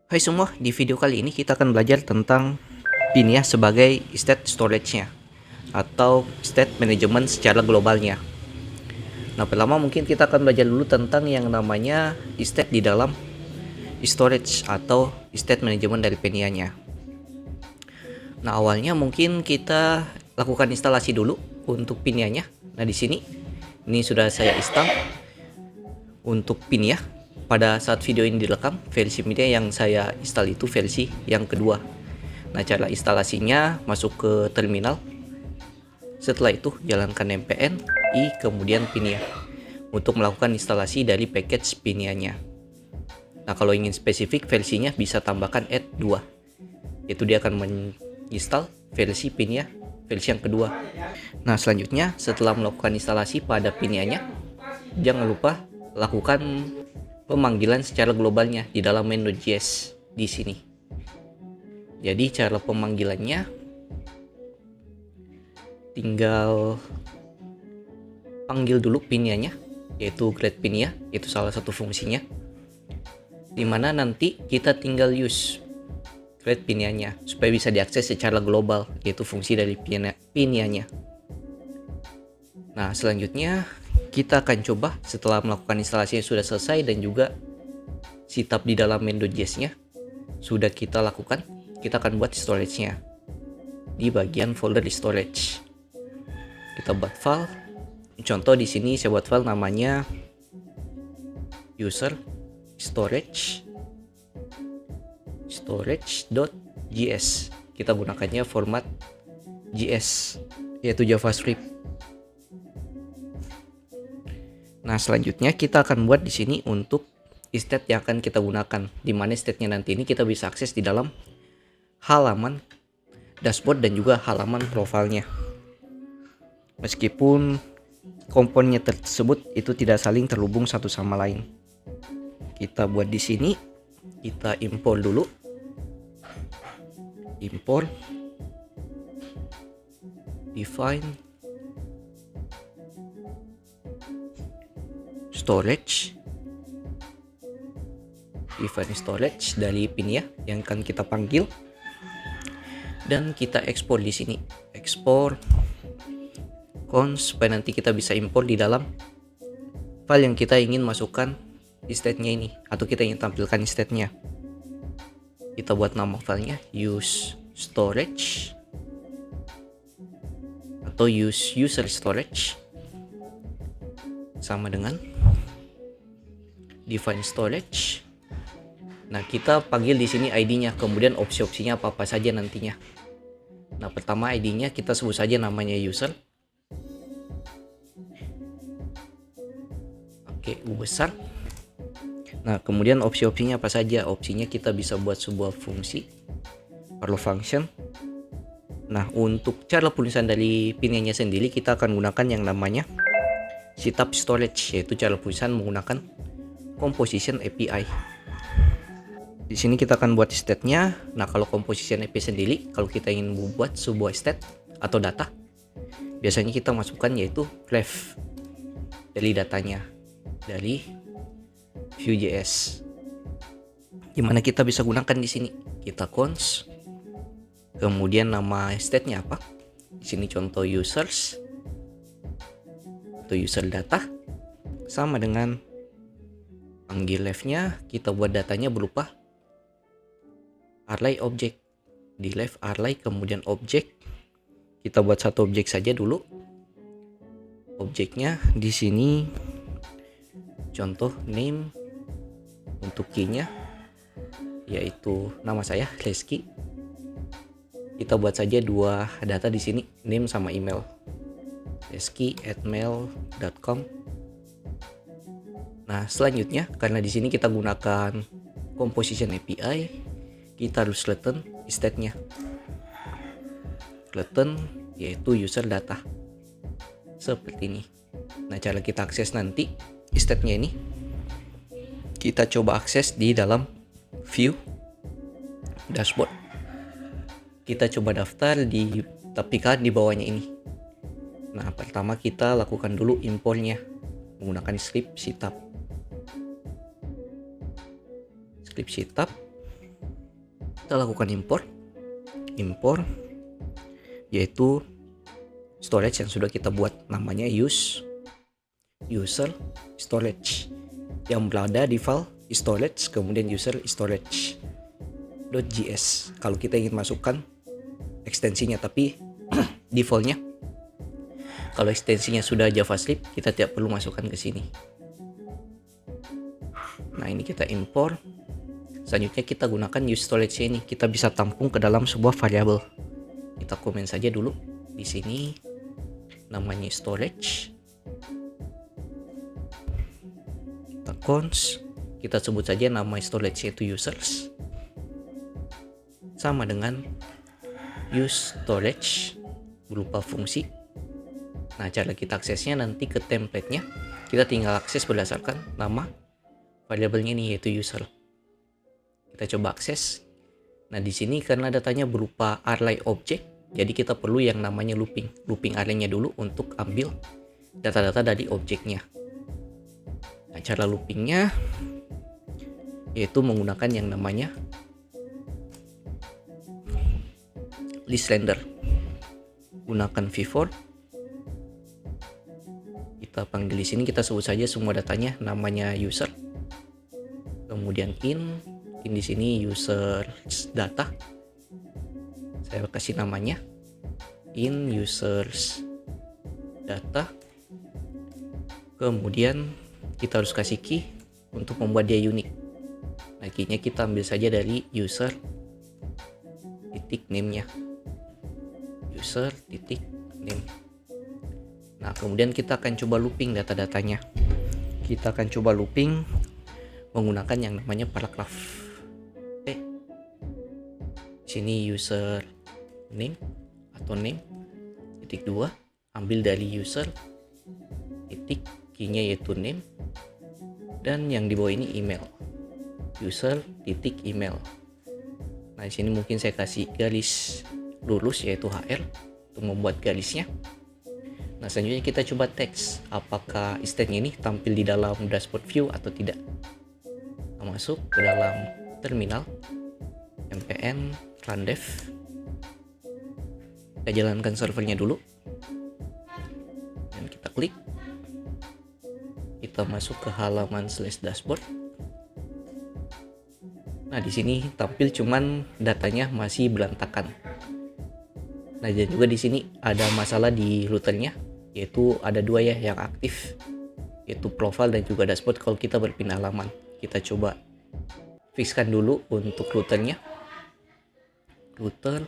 Hai semua, di video kali ini kita akan belajar tentang PIN ya sebagai state storage-nya atau state management secara globalnya. Nah, pertama mungkin kita akan belajar dulu tentang yang namanya state di dalam storage atau state management dari PIN-nya. Nah, awalnya mungkin kita lakukan instalasi dulu untuk PIN-nya. Nah, di sini ini sudah saya install untuk PIN ya. Pada saat video ini direkam, versi media yang saya install itu versi yang kedua. Nah, cara instalasinya masuk ke terminal. Setelah itu jalankan npn i kemudian PIN-nya untuk melakukan instalasi dari package PIN-nya. Nah, kalau ingin spesifik versinya bisa tambahkan add 2. Yaitu dia akan menginstal versi PIN-nya versi yang kedua. Nah, selanjutnya setelah melakukan instalasi pada PIN-nya, jangan lupa lakukan pemanggilan secara globalnya di dalam main.js di sini. Jadi cara pemanggilannya tinggal panggil dulu PIN-nya, yaitu create PIN ya, itu salah satu fungsinya. Dimana nanti kita tinggal use create PIN-nya supaya bisa diakses secara global, yaitu fungsi dari PIN-nya. Nah, selanjutnya kita akan coba setelah melakukan instalasi yang sudah selesai dan juga setup di dalam main.js-nya sudah kita lakukan, kita akan buat storage-nya di bagian folder di storage. Kita buat file. Contoh di sini saya buat file namanya user storage.js. Kita gunakannya format JS yaitu JavaScript. Nah, selanjutnya kita akan buat di sini untuk state yang akan kita gunakan, di mana state-nya nanti ini kita bisa akses di dalam halaman dashboard dan juga halaman profilnya. Meskipun komponennya tersebut itu tidak saling terhubung satu sama lain. Kita buat di sini, kita import dulu. Import define storage dari PIN ya yang akan kita panggil, dan kita ekspor di sini, ekspor cons supaya nanti kita bisa import di dalam file yang kita ingin masukkan state-nya ini atau kita ingin tampilkan state-nya. Kita buat nama filenya use storage atau use user storage sama dengan define storage. Nah, kita panggil di sini ID-nya, kemudian opsi-opsinya apa-apa saja nantinya. Nah, pertama ID-nya kita sebut saja namanya user. Oke, U besar. Nah, kemudian opsi-opsinya apa saja? Opsinya kita bisa buat sebuah fungsi perlu function. Nah, untuk cara penulisan dari PIN-nya sendiri kita akan gunakan yang namanya setup storage, yaitu cara penulisan menggunakan composition API. Di sini kita akan buat state-nya. Nah, kalau composition API sendiri, kalau kita ingin membuat sebuah state atau data, biasanya kita masukkan yaitu ref dari datanya dari Vue.js. Gimana kita bisa gunakan di sini? Kita cons, kemudian nama state-nya apa? Di sini contoh users atau user data sama dengan panggil ref-nya, kita buat datanya berupa array object. Di ref array kemudian object. Kita buat satu objek saja dulu. Objeknya di sini contoh name, untuk key-nya yaitu nama saya Reski. Kita buat saja dua data di sini, name sama email. reski@mail.com. Nah, selanjutnya karena di sini kita gunakan composition API, kita harus return state-nya. Return yaitu user data. Seperti ini. Nah, cara kita akses nanti state-nya ini, kita coba akses di dalam view dashboard. Kita coba daftar di tapikan di bawahnya ini. Nah, pertama kita lakukan dulu importnya menggunakan script setup. Kita lakukan import yaitu storage yang sudah kita buat, namanya user storage yang berada di file storage, kemudian user storage.js kalau kita ingin masukkan ekstensinya. Tapi defaultnya kalau ekstensinya sudah JavaScript, kita tidak perlu masukkan ke sini. Nah, ini kita import. Selanjutnya kita gunakan use storage ini. Kita bisa tampung ke dalam sebuah variabel. Kita komen saja dulu di sini namanya storage. Kita cons. Kita sebut saja nama storage yaitu users. Sama dengan use storage berupa fungsi. Nah, cara kita aksesnya nanti ke template-nya. Kita tinggal akses berdasarkan nama variabelnya ini yaitu user. Kita coba akses. Nah, di sini karena datanya berupa array object, jadi kita perlu yang namanya looping array-nya dulu untuk ambil data-data dari objeknya. Nah, cara loopingnya yaitu menggunakan yang namanya list render. Gunakan v-for. Kita panggil di sini, kita sebut saja semua datanya namanya user. Kemudian in di sini user data. Saya kasih namanya in users data. Kemudian kita harus kasih key untuk membuat dia unik. Nah, key-nya kita ambil saja dari user titik name-nya. User titik name. Nah, kemudian kita akan coba looping data-datanya. Kita akan coba looping menggunakan yang namanya paragraph. Sini user name atau name titik 2, ambil dari user titik key-nya yaitu name, dan yang di bawah ini email, user titik email. Nah, di sini mungkin saya kasih garis lurus yaitu HR untuk membuat garisnya. Nah, selanjutnya kita coba teks apakah instance ini tampil di dalam dashboard view atau tidak. Nah, masuk ke dalam terminal npm run dev. Kita jalankan servernya dulu dan kita klik. Kita masuk ke halaman /dashboard. Nah, di sini tampil cuman datanya masih berantakan. Nah, dan juga di sini ada masalah di routernya, yaitu ada dua ya yang aktif, yaitu profile dan juga dashboard kalau kita berpindah halaman. Kita coba fixkan dulu untuk routernya. Router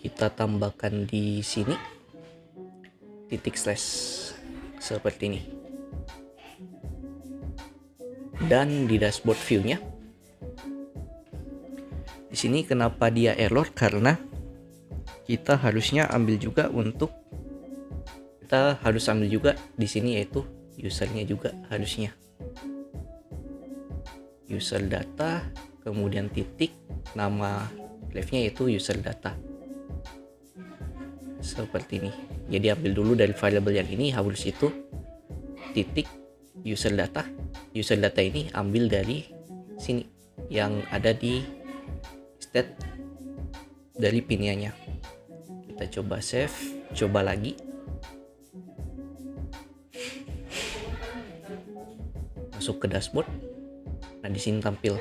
kita tambahkan di sini titik slash seperti ini. Dan di dashboard view-nya di sini kenapa dia error, karena kita harus ambil juga di sini yaitu usernya juga harusnya. User data, kemudian titik nama live-nya yaitu user data. Seperti ini. Jadi ambil dulu dari variable yang ini, harus itu titik user data. User data ini ambil dari sini yang ada di state dari pinianya. Kita coba save, coba lagi. Masuk ke dashboard. Nah, di sini tampil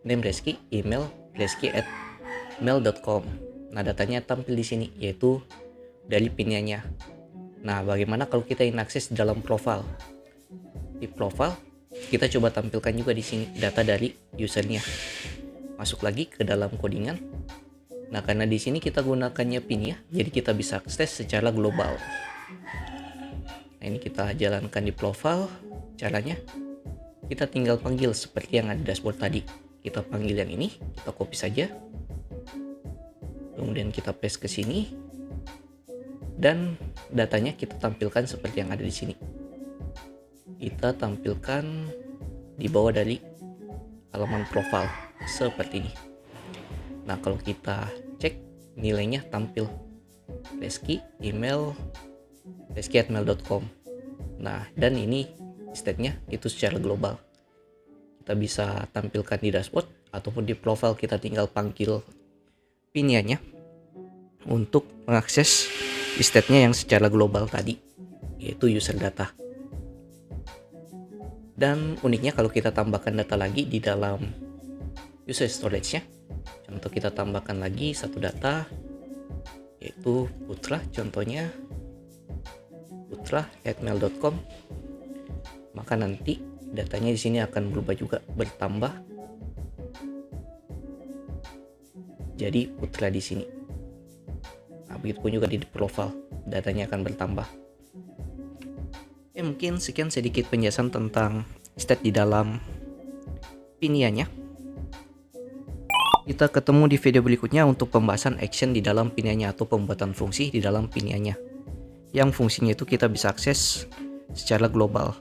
name Reski, email reski@mail.com. Nah, datanya tampil di sini yaitu dari pinianya. Nah, bagaimana kalau kita ingin akses dalam profile? Di profile kita coba tampilkan juga di sini data dari usernya. Masuk lagi ke dalam codingan. Nah, karena di sini kita gunakannya pin ya, jadi kita bisa akses secara global. Nah, ini kita jalankan di profile. Caranya kita tinggal panggil seperti yang ada di dashboard tadi. Kita panggil yang ini, kita copy saja. Kemudian kita paste ke sini. Dan datanya kita tampilkan seperti yang ada di sini. Kita tampilkan di bawah dari halaman profile seperti ini. Nah, kalau kita cek nilainya tampil Reski email reski@mail.com. Nah, dan ini state-nya itu secara global. Kita kita bisa tampilkan di dashboard ataupun di profile kita tinggal panggil PIN-nya untuk mengakses state-nya yang secara global tadi, yaitu user data. Dan uniknya kalau kita tambahkan data lagi di dalam user storage-nya, contoh kita tambahkan lagi satu data, yaitu Putra, contohnya putra@mail.com, maka nanti datanya di sini akan berubah juga, bertambah jadi Putra di sini. Nah, begitupun juga di profile, datanya akan bertambah. Mungkin sekian sedikit penjelasan tentang state di dalam PIN-nya. Kita ketemu di video berikutnya untuk pembahasan action di dalam PIN-nya atau pembuatan fungsi di dalam PIN-nya. Yang fungsinya itu kita bisa akses secara global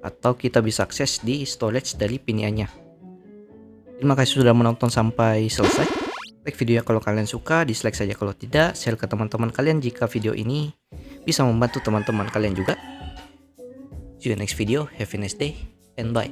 atau kita bisa akses di storage dari PIN-nya. Terima kasih sudah menonton sampai selesai. Like videonya kalau kalian suka, dislike saja kalau tidak, share ke teman-teman kalian jika video ini bisa membantu teman-teman kalian juga. See you next video, have a nice day, and bye.